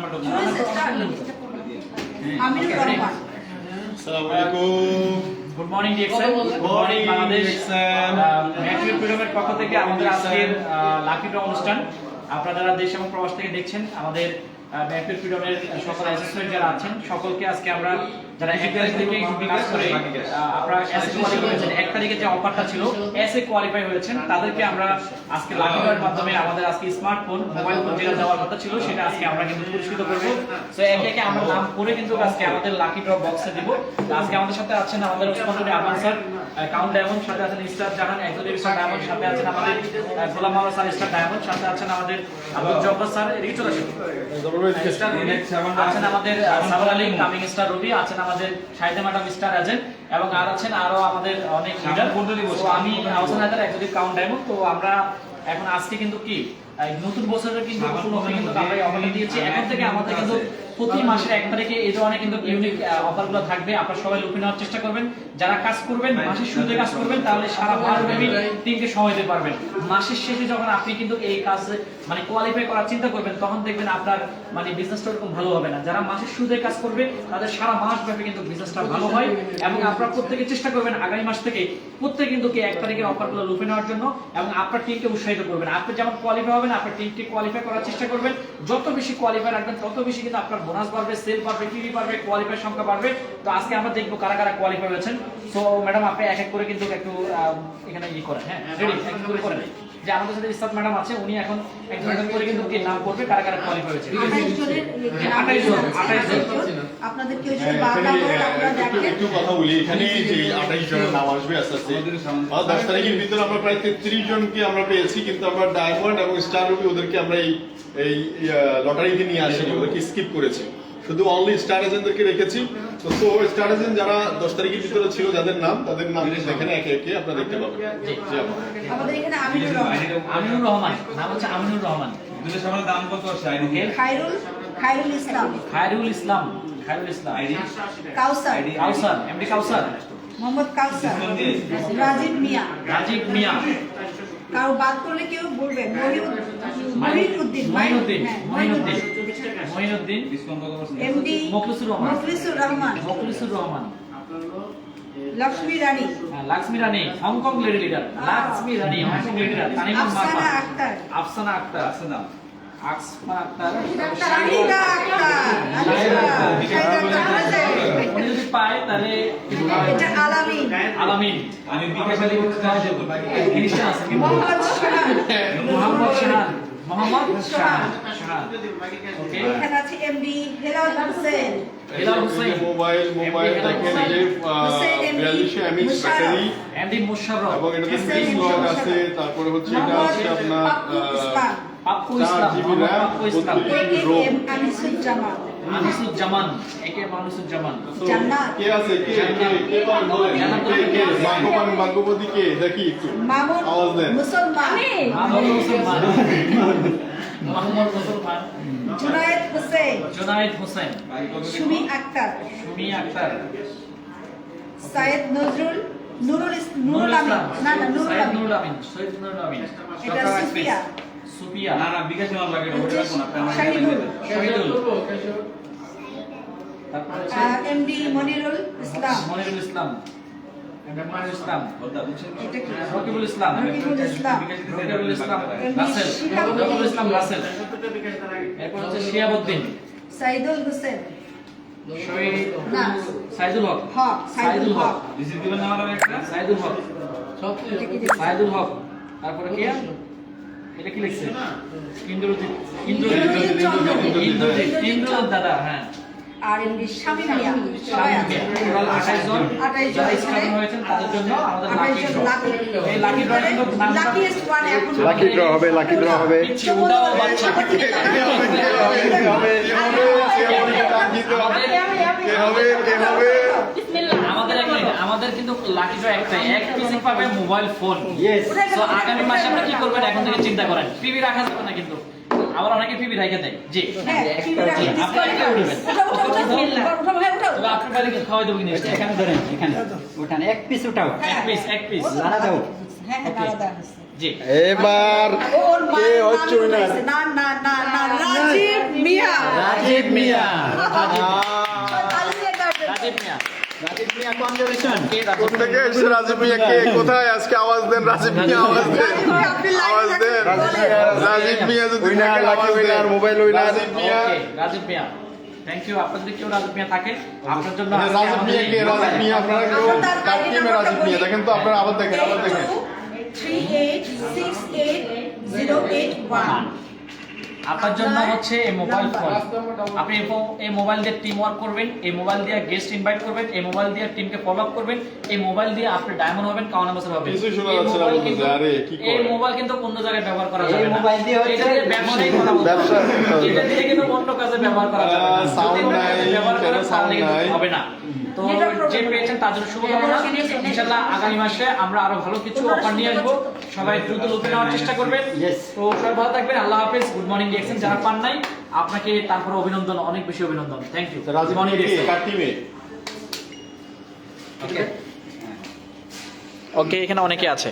নাম্বারটা আমিনুর রহমান। আসসালামু আলাইকুম। Good morning DXN, good morning Bangladesh. ম্যাট্রিক ফ্রিডমের পক্ষ থেকে আমাদের আজকের লাকি ড্র অনুষ্ঠান। আপনারা যারা দেশ এবং প্রবাস থেকে দেখছেন, আমাদের ম্যাট্রিক ফ্রিডমের সকল অ্যাসেসমেন্ট যারা আছেন সকলকে আজকে আমরা যারা 1 তারিখ থেকে কাজ করে আপনারা এসএ কোয়ালিফাই হয়েছেন, 1 তারিখে যে অফারটা ছিল এসএ কোয়ালিফাই হয়েছেন তাদেরকে আমরা আজকে লাকি ড্রয়ের মাধ্যমে আমাদের আজকে স্মার্টফোন মোবাইল ফোন যেটা দেওয়ার কথা ছিল সেটা আজকে আমরা কিন্তু পুরস্কৃত করব। সো একে একে আমরা নাম করে কিন্তু আজকে আমাদের লাকি ড্র বক্সে দিব। আজকে আমাদের সাথে আছেন আমাদের স্পন্সর আমান স্যার, কাউন্ট ডায়মন্ড, সাথে আছেন স্টার জাহান, একজন স্টার ডায়মন্ড, সাথে আছেন আমাদের গোলাম মাওলা স্যার স্টার ডায়মন্ড, সাথে আছেন আমাদের আব্দুল জব্বার স্যার এদিকে চলে আসুন, আছেন আমাদের সাবর আলী কামিং স্টার রবি, আছেন আমাদের শাহিদা ম্যাডাম স্টার এজেন্ট এবং আর আছেন আরো আমাদের অনেক লিডার। তো আমি আহসান হায়দার একজন কাউন্ট ডায়মন্ড। তো আমরা এখন আজকে কিন্তু কি নতুন বছরের কিন্তু উপলক্ষে কিন্তু আমরা এই অফারটা দিয়েছি। এখন থেকে আমাদের কিন্তু প্রতি মাসের 1 তারিখে এই ধরনের কিন্তু ইউনিক অফারগুলো থাকবে। আপনারা সবাই লুফে নেওয়ার চেষ্টা করবেন। যারা কাজ করবেন মাসের শুরুতে কাজ করবেন তাহলে সারা মাসব্যাপী টিমকে সময় দিতে পারবেন। মাসের শেষে যখন আপনি কিন্তু এই কাজ মানে কোয়ালিফাই করার চিন্তা করবেন তখন দেখবেন আপনার মানে বিজনেসটা এরকম ভালো হবে না। যারা মাসের শুরুতে কাজ করবে তাদের সারা মাসব্যাপী কিন্তু বিজনেসটা ভালো হয় এবং আপনারা প্রত্যেকে চেষ্টা করবেন আগামী মাস থেকে প্রত্যেকে কিন্তু 1 তারিখের অফারগুলো লুফে নেওয়ার জন্য এবং আপনার টিমকে উৎসাহিত করবেন। আপনি যেমন কোয়ালিফাই হবেন আপনার টিমকে কোয়ালিফাই করার চেষ্টা করবেন। যত বেশি কোয়ালিফাই রাখবেন তত বেশি কিন্তু আপনার বোনাস বাড়বে, সেল বাড়বে, টিভি বাড়বে, কোয়ালিফাই সংখ্যা বাড়বে। তো আজকে আমরা দেখবো কারা কারা কোয়ালিফাই হয়েছেন। তো ম্যাডাম আপনি এক এক করে কিন্তু একটু এখানে ই করেন, হ্যাঁ রেডি এক এক করে করেন। যে আমাদের সাথে ইসরাত ম্যাডাম আছে উনি এখন একজন একজন করে কিন্তু নাম করবে কারা কারা কোয়ালিফাই হয়েছে। 28 জনের 28 জন আপনাদের কেউ যদি বাংলা বলেন আপনারা দেখেন। একটু কথা বলি, এখানে যে 28 জনের নাম আসবে আস্তে আস্তে 10 তারিখের ভিতরে আমরা প্রায় 33 জনকে আমরা পেয়েছি, কিন্তু আমরা ডায়মন্ড এবং স্টার রুবি ওদেরকে আমরা এই লটারিতে নিয়ে আসিনি, ওদেরকে স্কিপ করেছি, শুধু অনলি স্টার এজেন্টদেরকে রেখেছি। তো স্টার এজেন্ট যারা 10 তারিখের ভিতরে ছিল যাদের নাম তাদের নাম এখানে একে একে আপনারা দেখতে পাবেন। আমাদের এখানে আমিনুর রহমান, আমিনুর রহমান নাম হচ্ছে আমিনুর রহমান। দুটোর সামনে দাম কত আছে? খায়রুল ইসলাম, খায়রুল ইসলাম, খায়রুল ইসলাম, আইডি কাউসার, কাউসার এমডি কাউসার, মোহাম্মদ কাউসার, রাজীব মিয়া, রাজীব মিয়া, কারো বাদ করলে কেউ বলবেন মহিউদ্দিন, মহিউদ্দিন, ডিসকাউন্ট কত পার্সেন্ট? এমডি মুখলিসুর রহমান, মুখলিসুর রহমান, লক্ষ্মী রানী, লক্ষ্মী রানী হংকং লেডি লিডার, লক্ষ্মী রানী Hong Kong lady leader, Tanimul Afsana মারফা, Akter, Afsana Akter, Afsana Shahida Akter, উনি যদি পায় তাহলে এটা আলামিন, আলামিন, আমি বিকাশ আলী খ্রিস্টান আছে কিন্তু মোহাম্মদ শাহান, মোহাম্মদ শাহান, ওকে এখানে আছে এমডি হেলাল হোসেন, হেলাল হোসেন, মোবাইল দেখেন যে 4200 এমএইচ ব্যাটারি, এমডি মুশাররফ, এবং এটাতে ফ্রি স্লট আছে। তারপরে হচ্ছে এটা হচ্ছে আপনার পাপ্পু 4 ইসলাম, জিবি RAM, পাপ্পু ইসলাম, 32 রোম। আনিসুজ্জামান, আনিসুজ্জামান, একে মানুসুজ্জামান, জান্নাত, কে আছে কে বাঙ্গবতী কে দেখি একটু মামুন আওয়াজ দেন। মুসলমান, মাহমুদ মুসলমান, মোহাম্মদ মুসলমান, জুনায়েদ হোসেন, জুনায়েদ হোসেন, সুমি আক্তার, সুমি আক্তার, সাইয়েদ নুরুল আমিন, নুরুল সৈয়দ আমিন, নুরুল আমিন, সৈয়দ নুরুল আমিন, এটা সুফিয়া, সুফিয়া, না বিকাশ নাম লাগে না, ওটা রাখুন আপনি আমার শাহিদুল, শহীদুল, তারপর হচ্ছে এমডি মনিরুল ইসলাম, মনিরুল ইসলাম, মনিরুল ইসলাম, ওটা বুঝছেন? এটা কি? রকিবুল ইসলাম, রকিবুল ইসলাম, রকিবুল ইসলাম, রাসেল, রকিবুল ইসলাম রাসেল, এরপর হচ্ছে শিয়াবউদ্দিন, সাইদুল হোসেন, শহীদ না সাইদুল হক, সাইদুল হক, রিসিভ দিবেন না আমার একটা? সাইদুল হক, এটা কি? সাইদুল হক, তারপরে কি এটা কি লিখছে? ইন্দ্রজিৎ, ইন্দ্রজিৎ দাদা, হ্যাঁ, আর এমডি শামীম মিয়া, সবাই আছে। টোটাল 28 জন 28 জন যারা স্কাউট হয়েছেন তাদের জন্য আমাদের 28 লাকি জন ড্র। লাকি, এই লাকি ড্র কিন্তু নামটা লাকিয়েস্ট ওয়ান এখন লাকি ড্র হবে, লাকি ড্র হবে। পিচ্ছি উদাও বাচ্চা। আমাদের কিন্তু লাকি ড্র একটাই, এক পিসে পাবে মোবাইল ফোন। সো আগামী মাসে আপনি কি করবেন এখন থেকে চিন্তা করেন। টিভি রাখা যাবে না কিন্তু, আবার অনেকে টিভি রেখে দেয়। জি হ্যাঁ জি, আপনি এটা উঠবেন। উঠাও ভাই উঠাও, তবে আপনি বাইরে খাওয়াই দেবো জিনিসটা। এখানে ধরেন, এখানে ওঠান, এক পিস উঠাও, এক পিস লাড়া দাও। হ্যাঁ দাদা জি। এবার ওর মা কে হচ্ছে উইনার? না রাজীব মিয়া, রাজীব মিয়া। রাজীব মিয়া। রাজীব মিয়া, congratulations। কে রাজীব মিয়া? কোথেকে এসেছে রাজীব মিয়া? কে কোথায়? আজকে আওয়াজ দেন রাজীব মিয়া, আওয়াজ দেন, আওয়াজ দেন। রাজীব মিয়া যদি উইনার, থাকেন, লাকি আওয়াজ দেন। Winner, mobile winner. Rajib Mia. Okay, Rajib Mia. Thank you. আপনাদের যদি কেউ রাজীব মিয়া থাকেন, আপনার জন্য আজকে রাজীব আমাদের মিয়া কে? এই রাজীব মিয়া আপনারা কেউ কার টিমে রাজীব মিয়া? দেখেন তো আপনারা, আবার দেখেন, আবার দেখেন। 38680881 আপনার জন্য হচ্ছে এই মোবাইল ফোন। আপনি এই মোবাইল দিয়ে টিম ওয়ার্ক করবেন, এই মোবাইল দিয়ে গেস্ট ইনভাইট করবেন, এই মোবাইল দিয়ে টিমকে ফলো আপ করবেন, এই মোবাইল দিয়ে আপনি ডায়মন্ড হবেন, কাউন বছর হবেন। কিছুই শোনা এই যাচ্ছে না মোবাইল বলতেছে, কিন্তু আরে কি করে? এই মোবাইল কিন্তু অন্য জায়গায় ব্যবহার করা এই যাবে না। মোবাইল দিয়ে হচ্ছে এটা দিয়ে ব্যবসায়িক কথা বলতে ব্যবসা হবে। করতে হবে। এটা দিয়ে কিন্তু অন্য কাজে ব্যবহার করা যাবে না। sound যদি অন্য নাই, কাজে ব্যবহার কেন করেন sound তাহলে কিন্তু নাই? হবে না। তো যে পেয়েছেন তার জন্য শুভকামনা। ইনশাআল্লাহ আগামী মাসে আমরা আরো ভালো কিছু অফার নিয়ে আসবো। সবাই দ্রুত লুপে নেওয়ার চেষ্টা করবেন। Yes. তো সবাই ভালো থাকবেন। আল্লাহ হাফেজ। গুড মর্নিং ডিএক্সএন যারা পান নাই, আপনাকে তারপরে অভিনন্দন, অনেক বেশি অভিনন্দন। Thank you. রাজীব মিয়া কে? কার টিমে? ওকে, এখানে অনেকে আছে।